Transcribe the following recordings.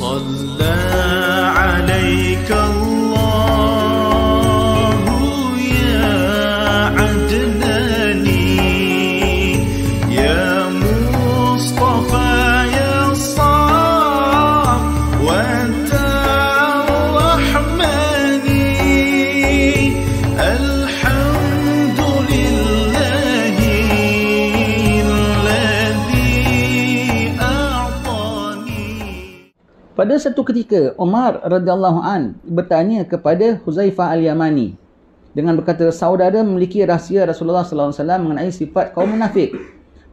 صلى عليك الله يا عدناني يا مصطفى يا صافوة الرحمن الحمد لله الذي أعطاني. Pada satu ketika, Umar radhiyallahu an bertanya kepada Huzaifah al-Yamani dengan berkata, saudara memiliki rahsia Rasulullah sallallahu alaihi wasallam mengenai sifat kaum munafik.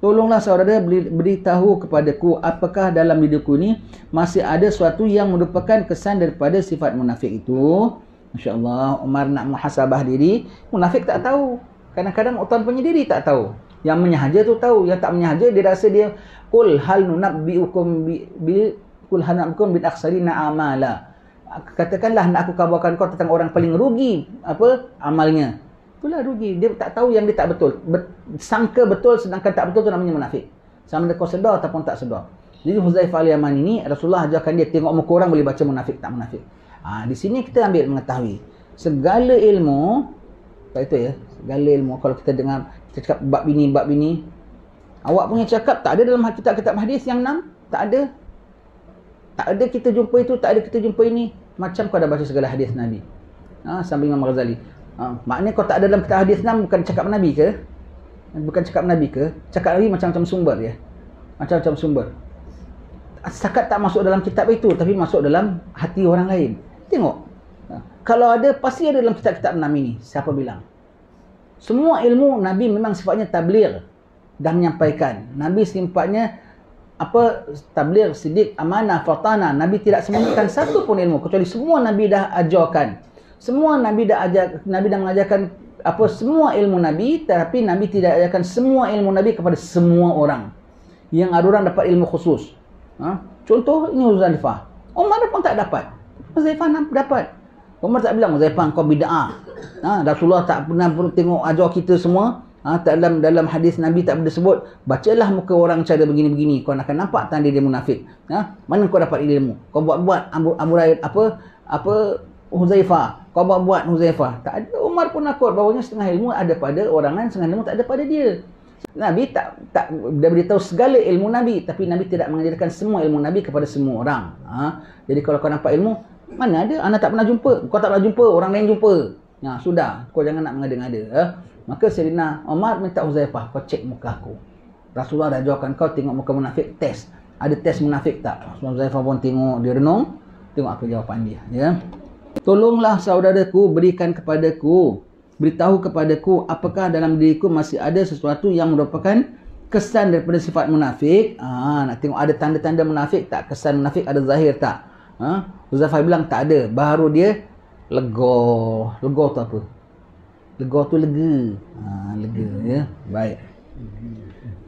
Tolonglah saudara beritahu kepadaku apakah dalam diriku ini masih ada sesuatu yang merupakan kesan daripada sifat munafik itu. Masya-Allah, Umar nak muhasabah diri. Munafik tak tahu. Kadang-kadang orang punya diri tak tahu. Yang menyahaja tu tahu, yang tak menyahaja dia rasa dia qul hal nunabbiukum Kul hanakum bil akhsarina amala. Katakanlah nak aku kabarkan kau tentang orang paling rugi amalnya. Itulah rugi. Dia tak tahu yang dia tak betul. Sangka betul sedangkan tak betul tu namanya munafik. Sama ada kau sedar ataupun tak sedar. Jadi Huzaifah al-Yamani ini Rasulullah ajarkan dia tengok muka orang boleh baca munafik tak munafik. Di sini kita ambil mengetahui segala ilmu, tak itu ya. Segala ilmu kalau kita dengar kita cakap bab bini, awak punya cakap tak ada dalam kitab-kitab hadis yang 6, tak ada. Tak ada kita jumpa itu, tak ada kita jumpa ini. Macam kau dah baca segala hadis Nabi. Sambil Imam Ghazali. Maknanya kau tak ada dalam kitab hadis Nabi, bukan cakap Nabi ke? Bukan cakap Nabi ke? Cakap Nabi macam-macam sumber ya. Macam-macam sumber. Setakat tak masuk dalam kitab itu, tapi masuk dalam hati orang lain. Tengok. Kalau ada, pasti ada dalam kitab-kitab Nabi ini. Siapa bilang? Semua ilmu Nabi memang sifatnya tabligh dan menyampaikan. Nabi sifatnya tabligh, siddiq, amanah, fatana. Nabi tidak sembunyikan satu pun ilmu kecuali semua Nabi dah ajarkan. Semua Nabi dah mengajarkan semua ilmu Nabi, tapi Nabi tidak ajarkan semua ilmu Nabi kepada semua orang. Yang ada orang dapat ilmu khusus. Contoh ini Huzaifah. Umar pun tak dapat. Huzaifah dapat. Umar tak bilang Huzaifah kau bid'ah. Rasulullah tak pernah tengok ajar kita semua. Dalam hadis Nabi tak boleh sebut bacalah muka orang cara begini-begini, kau akan nampak tanda dia munafik. Mana kau dapat ilmu? Kau buat Huzaifah, kau buat Huzaifah. Tak ada. Umar pun akut bahawanya setengah ilmu ada pada orang lain, setengah ilmu tak ada pada dia. Nabi tak dia beritahu segala ilmu Nabi, tapi Nabi tidak mengajarkan semua ilmu Nabi kepada semua orang. Jadi kalau kau nampak ilmu, mana ada? Anda tak pernah jumpa, kau tak pernah jumpa, orang lain jumpa. Sudah, kau jangan nak mengada-ngada. Maka Sayyidina Umar minta Huzaifah, kau cek muka aku. Rasulullah dah ajarkan kau tengok muka munafik, test. Ada test munafik tak? Huzaifah pun tengok, dia renung, tengok apa jawapan dia. Ya. Tolonglah saudaraku, beritahu kepadaku apakah dalam diriku masih ada sesuatu yang merupakan kesan daripada sifat munafik. Nak tengok ada tanda-tanda munafik tak? Kesan munafik ada zahir tak? Huzaifah bilang tak ada. Baru dia lega. Lega tu apa? Lega tu lega. Lega ya. Baik.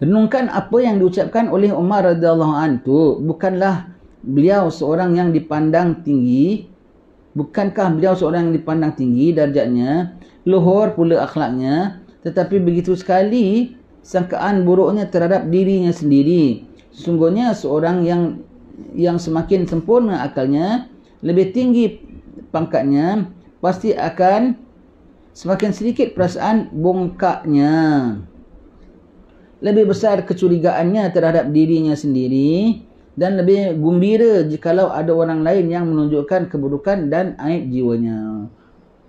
Renungkan apa yang diucapkan oleh Umar radhiyallahu anhu. Bukanlah beliau seorang yang dipandang tinggi. Bukankah beliau seorang yang dipandang tinggi darjatnya, luhur pula akhlaknya, tetapi begitu sekali sangkaan buruknya terhadap dirinya sendiri. Sesungguhnya seorang yang semakin sempurna akalnya, lebih tinggi pangkatnya, pasti akan semakin sedikit perasaan bongkaknya. Lebih besar kecurigaannya terhadap dirinya sendiri dan lebih gembira jikalau ada orang lain yang menunjukkan keburukan dan aib jiwanya.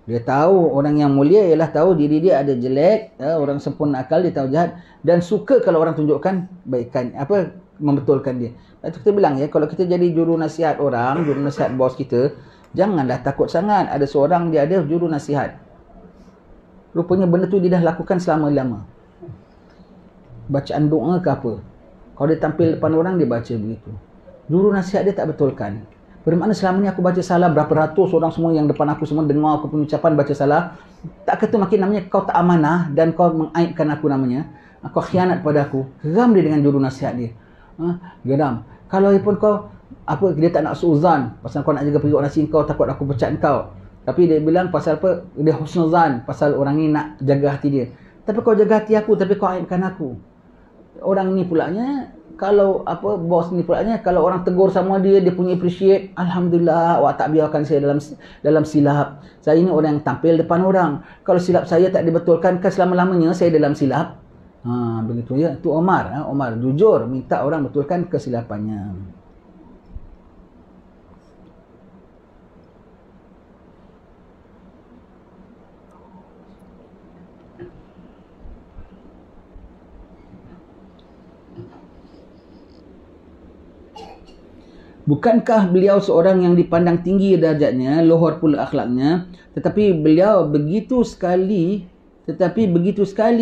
Dia tahu orang yang mulia ialah tahu diri dia ada jelek, orang sempurna akal dia tahu jahat dan suka kalau orang tunjukkan baikan, membetulkan dia. Lepas kita bilang ya, kalau kita jadi juru nasihat orang, juru nasihat bos kita, janganlah takut sangat. Ada seorang dia ada juru nasihat. Rupanya benda tu dia dah lakukan selama-lama. Bacaan doa ke apa. Kalau dia tampil depan orang, dia baca begitu. Juru nasihat dia tak betulkan. Bermakna selama ni aku baca salah, berapa ratus orang semua yang depan aku semua dengar aku punya ucapan baca salah. Tak kata makin namanya kau tak amanah dan kau mengaibkan aku namanya. Kau khianat pada aku. Geram dia dengan juru nasihat dia. Geram. Kalau pun kau, dia tak nak suuzan. Pasal kau nak jaga periuk nasi kau, takut aku pecat kau. Tapi dia bilang pasal apa? Dia husnuzan. Pasal orang ni nak jaga hati dia. Tapi kau jaga hati aku, tapi kau aibkan aku. Orang ni pulanya Kalau bos ni pulanya, kalau orang tegur sama dia, dia punya appreciate, alhamdulillah, awak tak biarkan saya dalam silap. Saya ni orang yang tampil depan orang. Kalau silap saya tak dibetulkan, kan selama-lamanya saya dalam silap. Begitu ya. Tu Omar, Omar jujur minta orang betulkan kesilapannya. Bukankah beliau seorang yang dipandang tinggi darjatnya, luhur pula akhlaknya, tetapi begitu sekali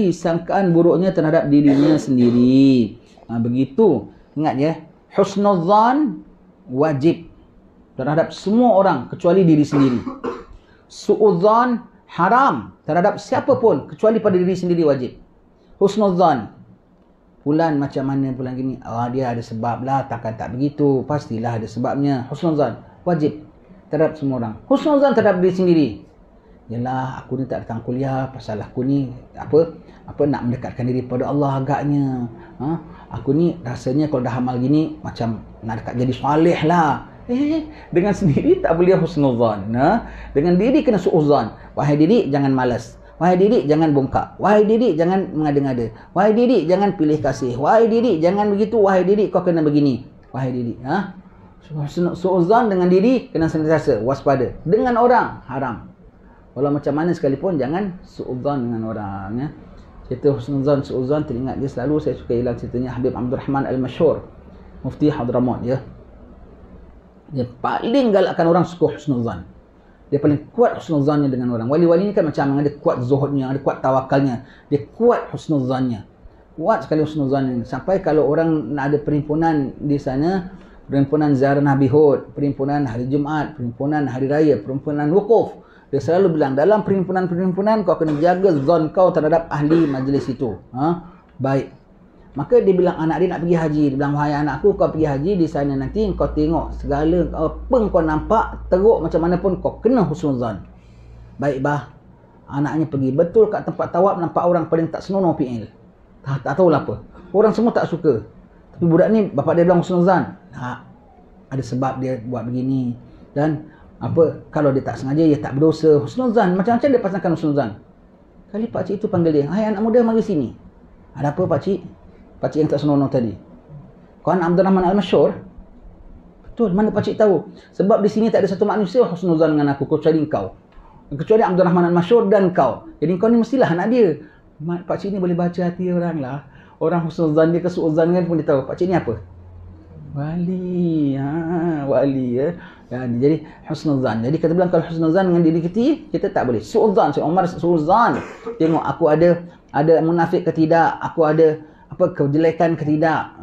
sangkaan buruknya terhadap dirinya sendiri. Begitu. Ingat ya, husnuzan wajib terhadap semua orang kecuali diri sendiri. Su'udzan haram terhadap siapa pun kecuali pada diri sendiri wajib. Husnuzan, Fulan macam mana Fulan gini, dia ada sebab lah, takkan tak begitu, pastilah ada sebabnya. Husnuzan wajib terhadap semua orang. Husnuzan terhadap diri sendiri, yalah aku ni tak datang kuliah pasal aku ni nak mendekatkan diri pada Allah agaknya. Aku ni rasanya kalau dah amal gini macam nak dekat jadi soleh lah. Dengan sendiri tak boleh husnuzan. Dengan diri kena su'uzan. Wahai diri, jangan malas. Wahai diri, jangan bongkak. Wahai diri, jangan mengada-ngada. Wahai diri, jangan pilih kasih. Wahai diri, jangan begitu. Wahai diri, kau kena begini. Wahai diri. Su'uzan dengan diri, kena sentiasa waspada. Dengan orang, haram. Walau macam mana sekalipun, jangan su'uzan dengan orang. Ya. Cerita husnuzan, su'uzan, teringat dia selalu. Saya suka hilang ceritanya Habib Abdul Rahman Al-Masyhur, Mufti Hadramaut. Ya. Dia paling galakkan orang suka husnuzan. Dia paling kuat husnuzannya dengan orang. Wali-wali ni kan macam ada kuat zuhudnya, ada kuat tawakalnya. Dia kuat husnuzannya. Kuat sekali husnuzannya. Sampai kalau orang nak ada perhimpunan di sana, perhimpunan ziarah Nabi Hud, perhimpunan hari Jumaat, perhimpunan hari raya, perhimpunan wukuf, dia selalu bilang, dalam perhimpunan-perhimpunan kau kena jaga zon kau terhadap ahli majlis itu. Baik. Maka dia bilang anak dia nak pergi haji. Dia bilang, wahai anakku, kau pergi haji di sana nanti kau tengok segala apa kau nampak, teruk macam mana pun kau kena husnuzan. Baik bah. Anaknya pergi. Betul kat tempat tawaf nampak orang paling tak senonoh PL. Tak tahulah apa. Orang semua tak suka. Tapi budak ni bapak dia bilang husnuzan. Ada sebab dia buat begini. Dan kalau dia tak sengaja, dia tak berdosa. Husnuzan. Macam-macam dia pasangkan husnuzan. Kali pakcik itu panggil dia, hai anak muda, mari sini. Ada apa pakcik? Pakcik yang tak senonoh tadi. Kau anak Abdul Rahman Al-Masyhur? Betul, mana pakcik tahu? Sebab di sini tak ada satu manusia husnuzan dengan aku kecuali kau. Kecuali Abdul Rahman Al-Masyhur dan kau. Jadi kau ni mestilah anak dia. Pakcik ni boleh baca hati orang lah. Orang husnuzan dia ke su'uzan kan pun dia tahu. Pakcik ni apa? Wali. Wali ya. Jadi husnuzan. Jadi kata bilang kalau husnuzan dengan diri kita tak boleh. Su'uzan. Umar su'uzan. Tengok aku ada munafik ke tidak? Aku ada kejelekan ke tidak?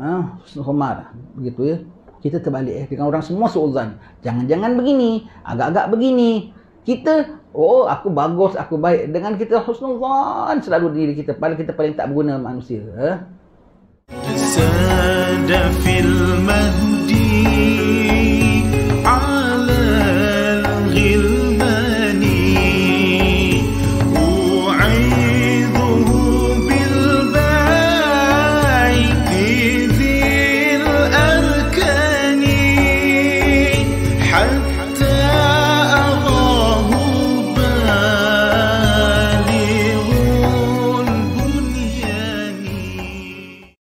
Umar. Begitu ya. Kita terbalik dengan orang semua su'uzan. Jangan-jangan begini, agak-agak begini. Kita, aku bagus, aku baik. Dengan kita husnuzan selalu diri kita. Padahal kita paling tak berguna manusia.